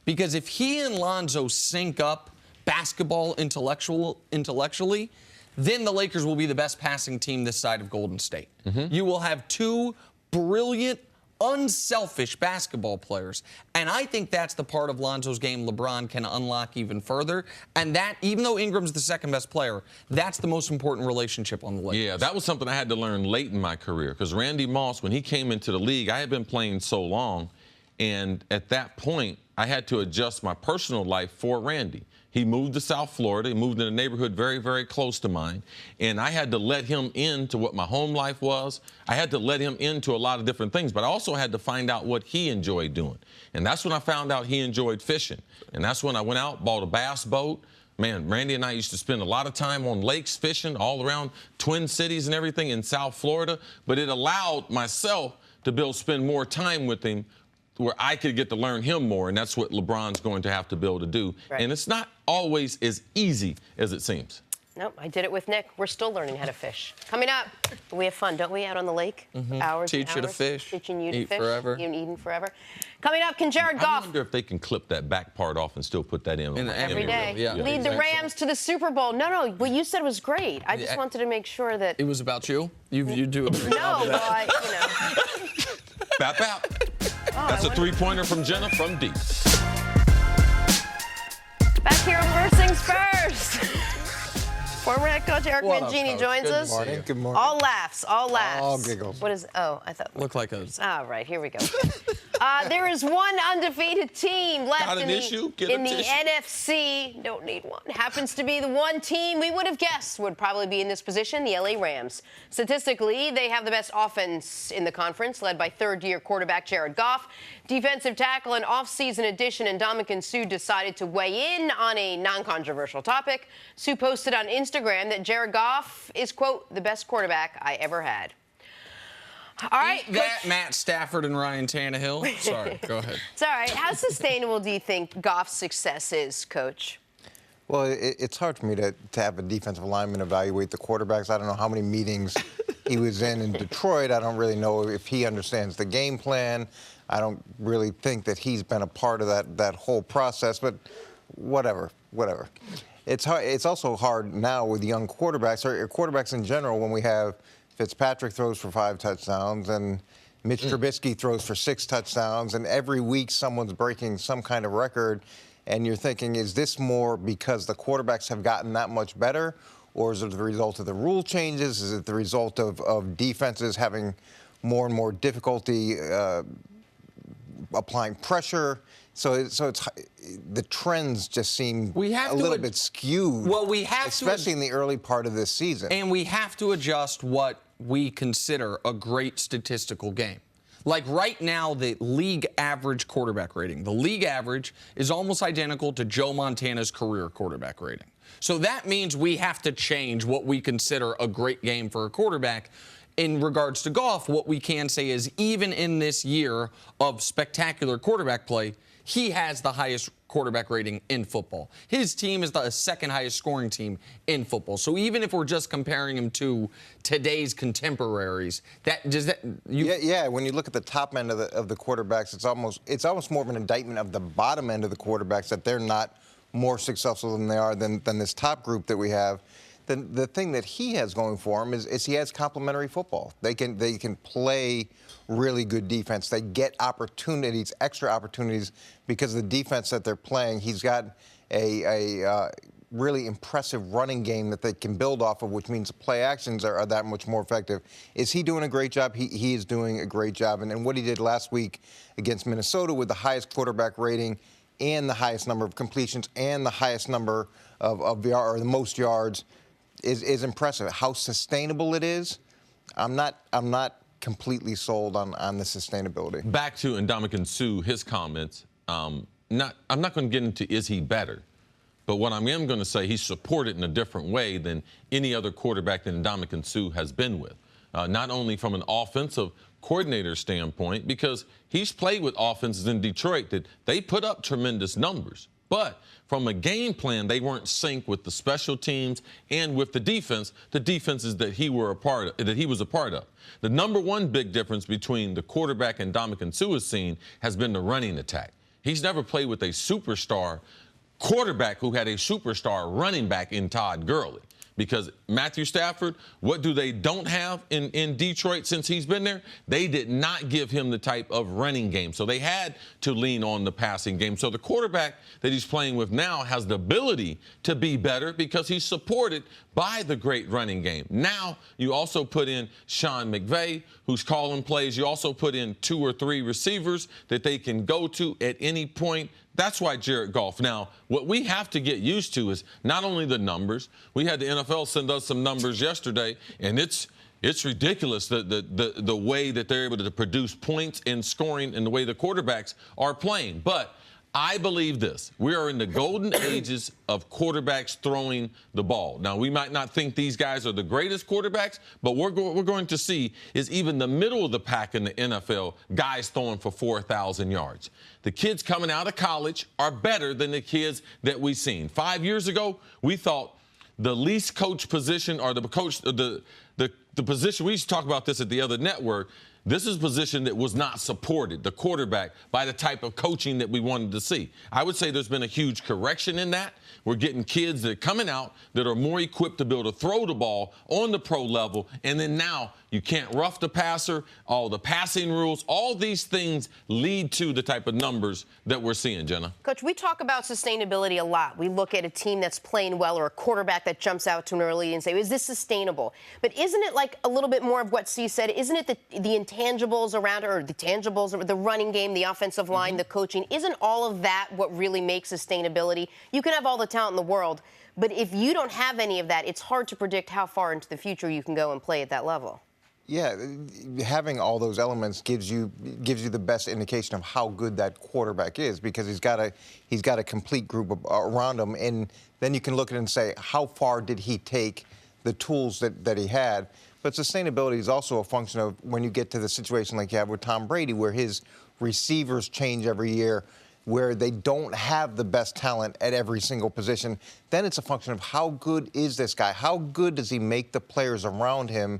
Because if he and Lonzo sync up basketball intellectually, then the Lakers will be the best passing team this side of Golden State. You will have 2 brilliant, unselfish basketball players. And I think that's the part of Lonzo's game LeBron can unlock even further. And that, even though Ingram's the second best player, that's the most important relationship on the Lakers. Yeah, that was something I had to learn late in my career. Because Randy Moss, when he came into the league, I had been playing so long. And at that point, I had to adjust my personal life for Randy. He moved to South Florida. He moved in a neighborhood very, very close to mine. And I had to let him into what my home life was. I had to let him into a lot of different things, but I also had to find out what he enjoyed doing. And that's when I found out he enjoyed fishing. And that's when I went out, bought a bass boat. Man, Randy and I used to spend a lot of time on lakes fishing all around Twin Cities and everything in South Florida. But it allowed myself to be able to spend more time with him where I could get to learn him more, and that's what LeBron's going to have to be able to do. Right. And it's not always as easy as it seems. Nope, I did it with Nick. We're still learning how to fish. Coming up, we have fun, don't we, out on the lake? Hours and Teach you to hours, fish. Teaching you to Eat fish. forever. You and eating forever. Coming up, can Jared I Goff wonder if they can clip that back part off and still put that in. every day Yeah, lead the Rams to the Super Bowl? No, what you said was great. I just wanted to make sure that... It was about you? You do a great job. No, well, Bap, bap. That's a three-pointer from Jenna from deep. Back here on First Things First. Former head coach Eric What up, Mangini Coach? joins Good us. morning. Good morning. All laughs, all laughs. All giggles. What is, I thought. Look like a... All right, here we go. There is one undefeated team left Got an in issue? Get a the tissue. NFC. Don't need one. Happens to be the one team we would have guessed would probably be in this position, the LA Rams. Statistically, they have the best offense in the conference, led by third-year quarterback Jared Goff. Defensive tackle and off-season addition Ndamukong Suh decided to weigh in on a non-controversial topic. Suh posted on Instagram that Jared Goff is, quote, the best quarterback I ever had. All right, That Coach. Matt Stafford and Ryan Tannehill. Sorry, go ahead. It's all right. How sustainable do you think Goff's success is, Coach? Well, it's hard for me to have a defensive lineman evaluate the quarterbacks. I don't know how many meetings he was in Detroit. I don't really know if he understands the game plan. I don't really think that he's been a part of that whole process, but whatever. It's hard. It's also hard now with young quarterbacks, or quarterbacks in general, when we have Fitzpatrick throws for 5 touchdowns and Mitch Trubisky throws for 6 touchdowns, and every week someone's breaking some kind of record, and you're thinking, is this more because the quarterbacks have gotten that much better, or is it the result of the rule changes? Is it the result of defenses having more and more difficulty applying pressure? So it's the trends just seem a little bit skewed. Well, we have especially in the early part of this season. And we have to adjust what we consider a great statistical game. Like right now, the league average quarterback rating, the league average is almost identical to Joe Montana's career quarterback rating. So that means we have to change what we consider a great game for a quarterback. In regards to Goff, what we can say is even in this year of spectacular quarterback play, he has the highest quarterback rating in football. His team is the second highest scoring team in football. So even if we're just comparing him to today's contemporaries, Yeah, when you look at the top end of the quarterbacks, it's almost more of an indictment of the bottom end of the quarterbacks that they're not more successful than they are than this top group that we have. The thing that he has going for him is he has complementary football. They can play really good defense. They get opportunities, extra opportunities, because of the defense that they're playing. He's got a really impressive running game that they can build off of, which means the play actions are that much more effective. Is he doing a great job? He is doing a great job. And what he did last week against Minnesota with the highest quarterback rating and the highest number of completions and the highest number of the most yards is impressive. How sustainable it is, I'm not completely sold on the sustainability. Back to Ndamukong Suh, his comments. I'm not going to get into is he better, but what I am going to say, he's supported in a different way than any other quarterback that Ndamukong Suh has been with. Not only from an offensive coordinator standpoint, because he's played with offenses in Detroit that they put up tremendous numbers. But from a game plan, they weren't synced with the special teams and with the defenses that he was a part of. The number one big difference between the quarterback and Ndamukong Suh has seen has been the running attack. He's never played with a superstar quarterback who had a superstar running back in Todd Gurley. Because Matthew Stafford, what do they don't have in Detroit since he's been there? They did not give him the type of running game. So they had to lean on the passing game. So the quarterback that he's playing with now has the ability to be better because he's supported by the great running game. Now you also put in Sean McVay, who's calling plays. You also put in 2 or 3 receivers that they can go to at any point That's why Jared Goff. Now, what we have to get used to is not only the numbers. We had the NFL send us some numbers yesterday, and it's ridiculous the way that they're able to produce points in scoring and the way the quarterbacks are playing. But I believe this. We are in the golden ages of quarterbacks throwing the ball. Now, we might not think these guys are the greatest quarterbacks, but what we're going to see is even the middle of the pack in the NFL, guys throwing for 4,000 yards. The kids coming out of college are better than the kids that we've seen. 5 years ago, we thought the least coach position or the position, we used to talk about this at the other network, this is a position that was not supported, the quarterback, by the type of coaching that we wanted to see. I would say there's been a huge correction in that. We're getting kids that are coming out that are more equipped to be able to throw the ball on the pro level. And then now you can't rough the passer, all the passing rules, all these things lead to the type of numbers that we're seeing, Jenna. Coach, we talk about sustainability a lot. We look at a team that's playing well or a quarterback that jumps out to an early and say, is this sustainable? But isn't it like a little bit more of what C said? Isn't it the intangibles around it, or the tangibles, or the running game, the offensive line, the coaching? Isn't all of that what really makes sustainability? You can have all the talent in the world, but if you don't have any of that, it's hard to predict how far into the future you can go and play at that level. Yeah, having all those elements gives you the best indication of how good that quarterback is, because he's got a complete group around him, and then you can look at it and say, how far did he take the tools that he had? But sustainability is also a function of when you get to the situation like you have with Tom Brady, where his receivers change every year, where they don't have the best talent at every single position. Then it's a function of how good is this guy? How good does he make the players around him?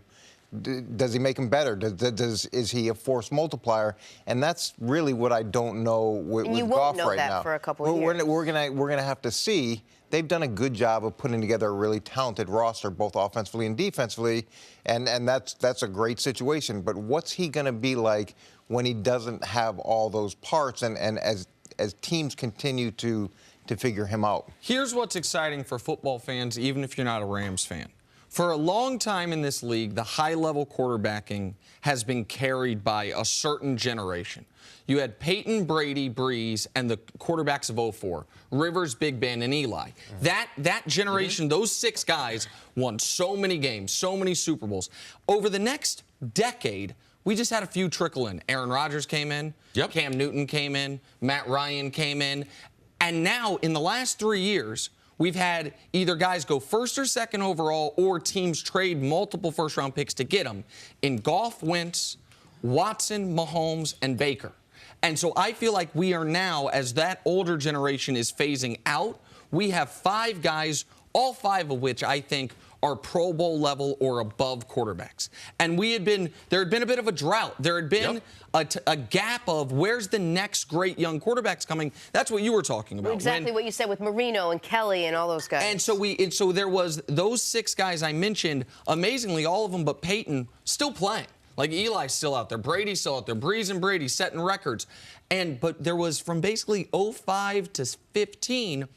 Does he make them better? Is he a force multiplier? And that's really what I don't know with Goff right now. You won't know that for a couple of years. We're gonna have to see. They've done a good job of putting together a really talented roster, both offensively and defensively, and that's a great situation. But what's he gonna be like when he doesn't have all those parts, and as teams continue to figure him out? Here's what's exciting for football fans, even if you're not a Rams fan. For a long time in this league, the high-level quarterbacking has been carried by a certain generation. You had Peyton, Brady, Breeze, and the quarterbacks of 04, Rivers, Big Ben, and Eli. That generation, those six guys won so many games, so many Super Bowls. Over the next decade, we just had a few trickle in. Aaron Rodgers came in. Yep. Cam Newton came in. Matt Ryan came in. And now, in the last 3 years, we've had either guys go first or second overall, or teams trade multiple first-round picks to get them in Goff, Wentz, Watson, Mahomes, and Baker. And so I feel like we are now, as that older generation is phasing out, we have 5 guys, all 5 of which I think are Pro Bowl level or above quarterbacks. And there had been a bit of a drought. There had been a gap of where's the next great young quarterbacks coming. That's what you were talking about. Exactly what you said with Marino and Kelly and all those guys. And so there was those 6 guys I mentioned, amazingly, all of them but Peyton, still playing. Like Eli's still out there, Brady's still out there, Breeze and Brady setting records. But there was from basically 05 to 15,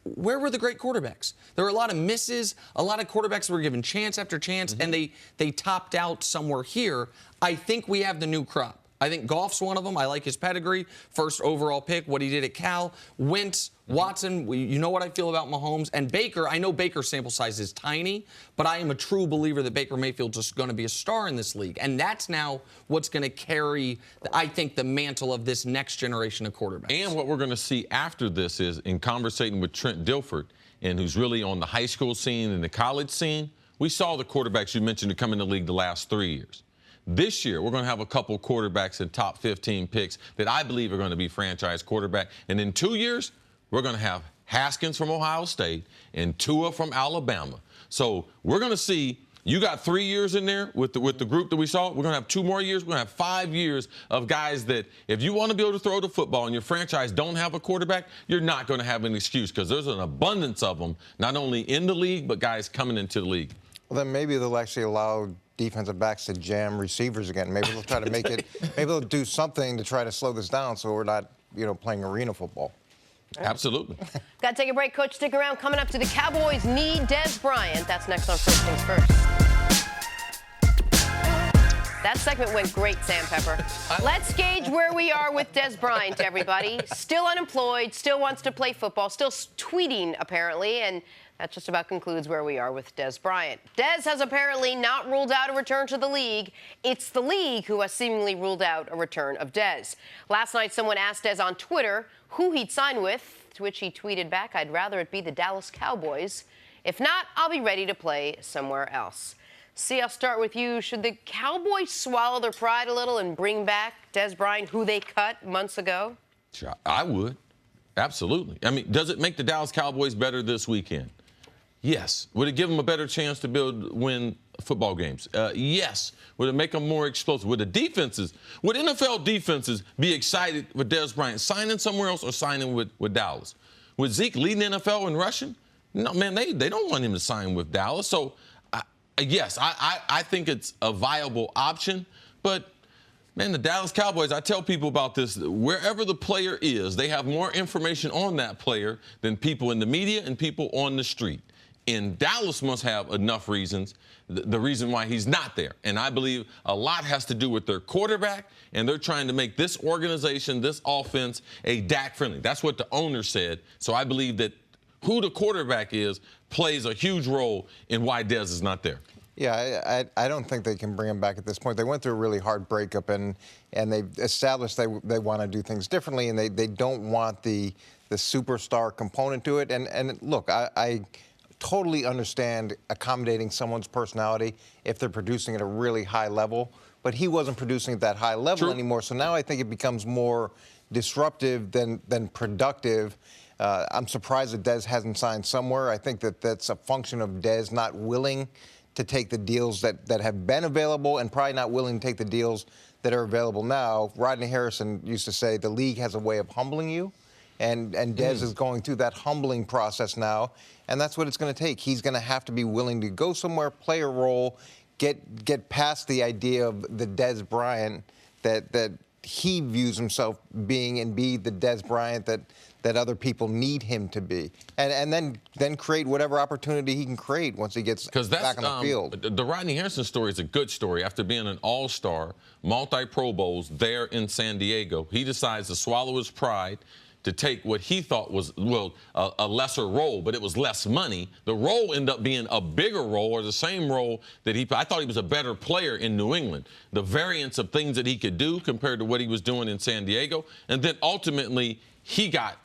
where were the great quarterbacks? There were a lot of misses, a lot of quarterbacks that were given chance after chance, and they topped out somewhere here. I think we have the new crop. I think Goff's one of them. I like his pedigree. First overall pick, what he did at Cal. Wentz, Watson, you know what I feel about Mahomes. And Baker, I know Baker's sample size is tiny, but I am a true believer that Baker Mayfield's just going to be a star in this league. And that's now what's going to carry, I think, the mantle of this next generation of quarterbacks. And what we're going to see after this is, in conversating with Trent Dilford, and who's really on the high school scene and the college scene, we saw the quarterbacks you mentioned to come in the league the last 3 years. This year, we're going to have a couple quarterbacks in top 15 picks that I believe are going to be franchise quarterback. And in 2 years, we're going to have Haskins from Ohio State and Tua from Alabama. So we're going to see, you got 3 years in there with the group that we saw. We're going to have 2 more years. We're going to have 5 years of guys that, if you want to be able to throw the football and your franchise don't have a quarterback, you're not going to have an excuse, because there's an abundance of them, not only in the league, but guys coming into the league. Well, then maybe they'll actually allow defensive backs to jam receivers again. Maybe they'll try to make it, maybe they'll do something to try to slow this down so we're not, playing arena football. Absolutely. Got to take a break. Coach, stick around. Coming up, to the Cowboys need Dez Bryant. That's next on First Things First. That segment went great, Sam Pepper. Let's gauge where we are with Dez Bryant, everybody. Still unemployed, still wants to play football, still tweeting, apparently, and that just about concludes where we are with Dez Bryant. Dez has apparently not ruled out a return to the league. It's the league who has seemingly ruled out a return of Dez. Last night, someone asked Dez on Twitter who he'd sign with, to which he tweeted back, "I'd rather it be the Dallas Cowboys. If not, I'll be ready to play somewhere else." See, I'll start with you. Should the Cowboys swallow their pride a little and bring back Dez Bryant, who they cut months ago? Sure, I would. Absolutely. I mean, does it make the Dallas Cowboys better this weekend? Yes. Would it give them a better chance to win football games? Yes. Would it make them more explosive? Would NFL defenses be excited with Dez Bryant signing somewhere else or signing with Dallas? Would Zeke lead the NFL in rushing? No, man, they don't want him to sign with Dallas. So, yes, I think it's a viable option. But, man, the Dallas Cowboys, I tell people about this, wherever the player is, they have more information on that player than people in the media and people on the street. And Dallas must have enough reasons, the reason why he's not there. And I believe a lot has to do with their quarterback, and they're trying to make this organization, this offense, a Dak friendly. That's what the owner said. So I believe that who the quarterback is plays a huge role in why Dez is not there. Yeah, I don't think they can bring him back at this point. They went through a really hard breakup, and they've established they want to do things differently, and they don't want the superstar component to it. And look, I totally understand accommodating someone's personality if they're producing at a really high level, but he wasn't producing at that high level anymore. So now I think it becomes more disruptive than productive. I'm surprised that Dez hasn't signed somewhere. I think that's a function of Dez not willing to take the deals that have been available and probably not willing to take the deals that are available now. Rodney Harrison used to say the league has a way of humbling you, and Dez is going through that humbling process now, and that's what it's going to take. He's going to have to be willing to go somewhere, play a role, get past the idea of the Dez Bryant that he views himself being, and be the Dez Bryant that other people need him to be, and then create whatever opportunity he can create once he gets back on the field. The Rodney Harrison story is a good story. After being an all-star, multi-Pro Bowls there in San Diego, he decides to swallow his pride to take what he thought was, a lesser role, but it was less money. The role ended up being a bigger role, or the same role that I thought he was a better player in New England. The variance of things that he could do compared to what he was doing in San Diego. And then ultimately, he got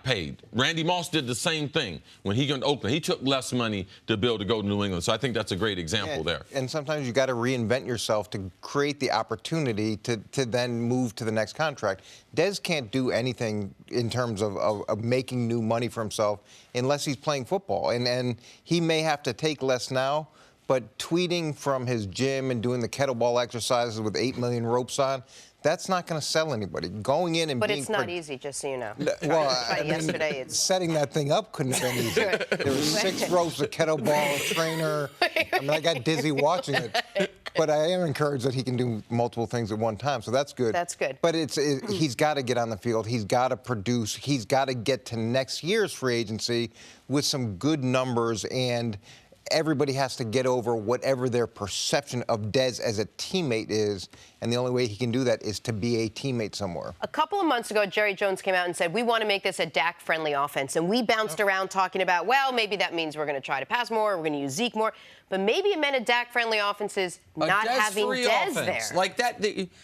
paid. Randy Moss did the same thing when he got to Oakland. He took less money to be able to go to New England. So I think that's a great example there. And sometimes you got to reinvent yourself to create the opportunity to then move to the next contract. Dez can't do anything in terms of making new money for himself unless he's playing football. And he may have to take less now, but tweeting from his gym and doing the kettlebell exercises with 8 million ropes on, that's not going to sell anybody. Going in and but it's not easy, just so you know. Well, yesterday, setting that thing up couldn't have been easy. There were 6 ropes, a kettlebell, a trainer. I mean, I got dizzy watching it. But I am encouraged that he can do multiple things at one time, so that's good. That's good. But he's got to get on the field. He's got to produce. He's got to get to next year's free agency with some good numbers, and everybody has to get over whatever their perception of Dez as a teammate is, and the only way he can do that is to be a teammate somewhere. A couple of months ago, Jerry Jones came out and said, we want to make this a Dak-friendly offense, and we bounced around talking about, well, maybe that means we're going to try to pass more, we're going to use Zeke more, but maybe it meant a Dak-friendly offense is not having Dez there. Like that,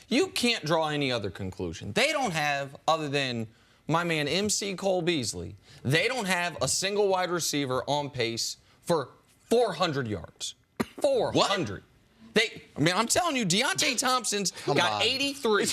you can't draw any other conclusion. They don't have, other than my man MC Cole Beasley, they don't have a single wide receiver on pace for 400 yards. 400. I'm telling you, Deontay Thompson's got 83.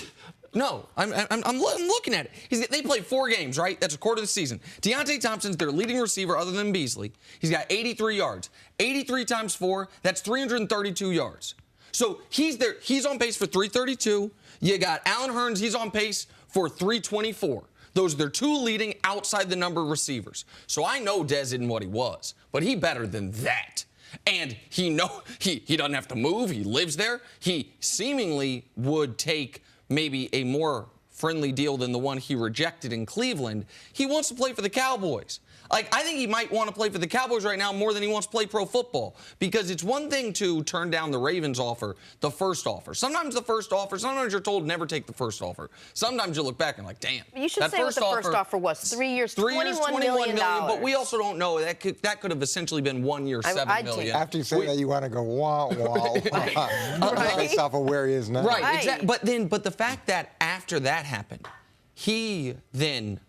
No, I'm looking at it. They played 4 games, right? That's a quarter of the season. Deontay Thompson's their leading receiver other than Beasley. He's got 83 yards. 83 times 4, that's 332 yards. So he's on pace for 332. You got Allen Hurns, he's on pace for 324. Those are their 2 leading outside the number receivers. So I know Dez isn't what he was, but he better than that. And he doesn't have to move. He lives there. He seemingly would take maybe a more friendly deal than the one he rejected in Cleveland. He wants to play for the Cowboys. Like, I think he might want to play for the Cowboys right now more than he wants to play pro football, because it's one thing to turn down the Ravens offer, the first offer. Sometimes the first offer, sometimes you're told never take the first offer. Sometimes you look back and like, damn. You should say what the first offer was. 3 years, $21 million. But we also don't know. That could have essentially been 1 year, $7 million. After you say that, you want to go, wah, wah, wah. Based off of where he is now. Right, exactly. But the fact that after that happened, he then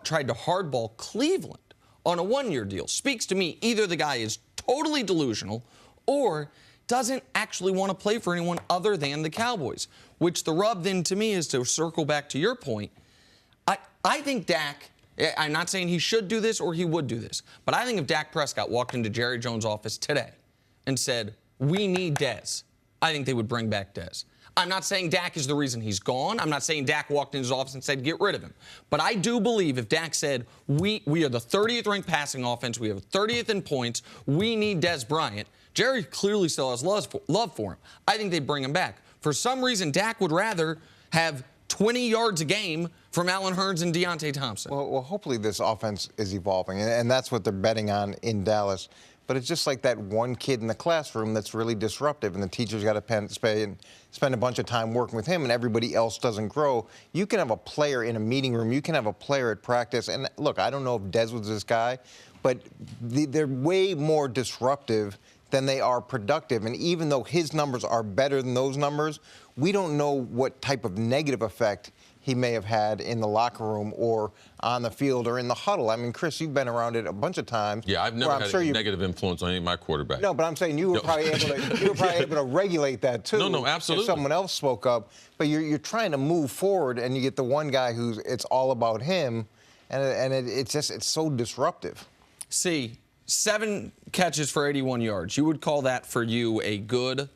tried to hardball Cleveland on a 1 year deal speaks to me either the guy is totally delusional or doesn't actually want to play for anyone other than the Cowboys, which the rub then to me is, to circle back to your point, I think Dak, I'm not saying he should do this or he would do this, but I think if Dak Prescott walked into Jerry Jones' office today and said, we need Dez, I think they would bring back Dez. I'm not saying Dak is the reason he's gone. I'm not saying Dak walked into his office and said, get rid of him. But I do believe if Dak said, we are the 30th ranked passing offense, we have 30th in points, we need Dez Bryant, Jerry clearly still has love for him. I think they'd bring him back. For some reason, Dak would rather have 20 yards a game from Allen Hurns and Deontay Thompson. Well, hopefully this offense is evolving, and that's what they're betting on in Dallas. But it's just like that one kid in the classroom that's really disruptive, and the teacher's got to spend a bunch of time working with him, and everybody else doesn't grow. You can have a player in a meeting room. You can have a player at practice. And, look, I don't know if Dez was this guy, but they're way more disruptive than they are productive. And even though his numbers are better than those numbers, we don't know what type of negative effect he may have had in the locker room or on the field or in the huddle. I mean, Chris, you've been around it a bunch of times. Yeah, I've never had a negative influence on any of my quarterbacks. No, but I'm saying you were probably able to regulate that too. No, absolutely. If someone else spoke up, but you're trying to move forward, and you get the one guy who's it's all about him, and it's so disruptive. See, 7 catches for 81 yards. You would call that for you a good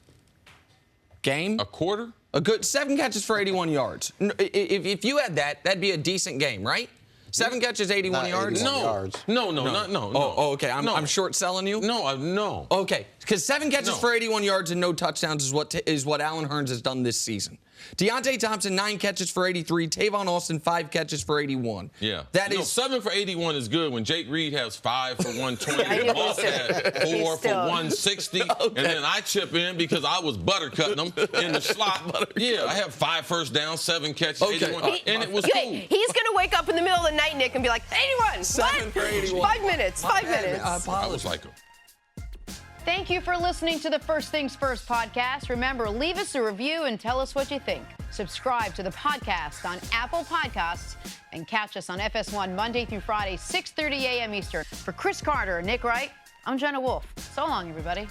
game? A quarter? A good 7 catches for 81 yards. If you had that, that'd be a decent game, right? 7 catches, 81 yards? 81 No. yards. No. Oh, okay. I'm short selling you? No. Okay, because 7 catches for 81 yards and no touchdowns is what Allen Hurns has done this season. Deontay Thompson, 9 catches for 83. Tavon Austin, 5 catches for 81. Yeah. That is 7 for 81 is good when Jake Reed has 5 for 120 and Moss had 4 for 160. Okay. And then I chip in because I was buttercutting them in the slot. Yeah, I have 5 first downs, 7 catches, 81. And it was cool. He's going to wake up in the middle of the night, Nick, and be like, 81. 7 for 81. 5 minutes. 5 minutes. I was like, Thank you for listening to the First Things First podcast. Remember, leave us a review and tell us what you think. Subscribe to the podcast on Apple Podcasts and catch us on FS1 Monday through Friday, 6:30 a.m. Eastern. For Cris Carter and Nick Wright, I'm Jenna Wolfe. So long, everybody.